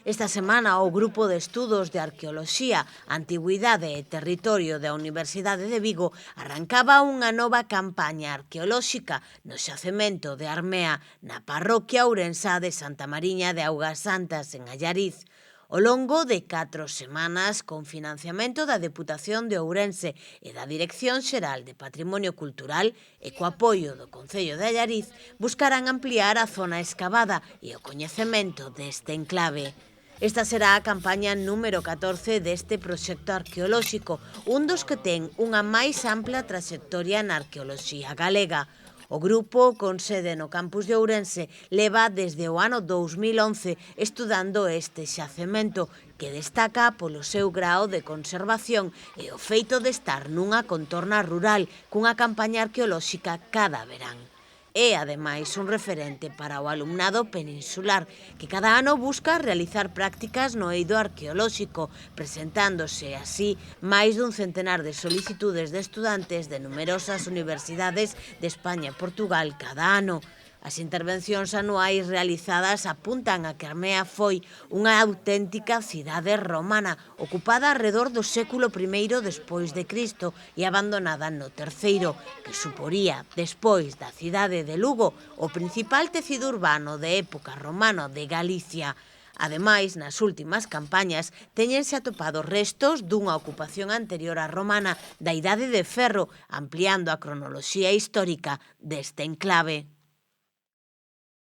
Esta semana o Grupo de Estudos de Arqueoloxía, Antigüidade e Territorio da Universidade de Vigo arrancaba unha nova campaña arqueolóxica no xacemento de Armea na parroquia ourensá de Santa Mariña de Augas Santas en Allariz. Ao longo de 4 semanas, con financiamento da Deputación de Ourense e da Dirección Xeral de Patrimonio Cultural e co apoio do Concello de Allariz, buscarán ampliar a zona excavada e o coñecemento deste enclave. Esta será a campaña número 14 deste proxecto arqueolóxico, un dos que ten unha máis ampla traxectoria na arqueoloxía galega. O grupo, con sede no campus de Ourense, leva desde o ano 2011 estudando este xacemento, que destaca polo seu grao de conservación e o feito de estar nunha contorna rural cunha campaña arqueolóxica cada verán. É, ademais, un referente para o alumnado peninsular, que cada ano busca realizar prácticas no eido arqueolóxico, presentándose así máis dun centenar de solicitudes de estudantes de numerosas universidades de España e Portugal cada ano. As intervencións anuais realizadas apuntan a que Armea foi unha auténtica cidade romana, ocupada arredor do século I despois de Cristo e abandonada no III, que suporía, despois da cidade de Lugo, o principal tecido urbano de época romana de Galicia. Ademais, nas últimas campañas, téñense atopado restos dunha ocupación anterior á romana da Idade de Ferro, ampliando a cronoloxía histórica deste enclave.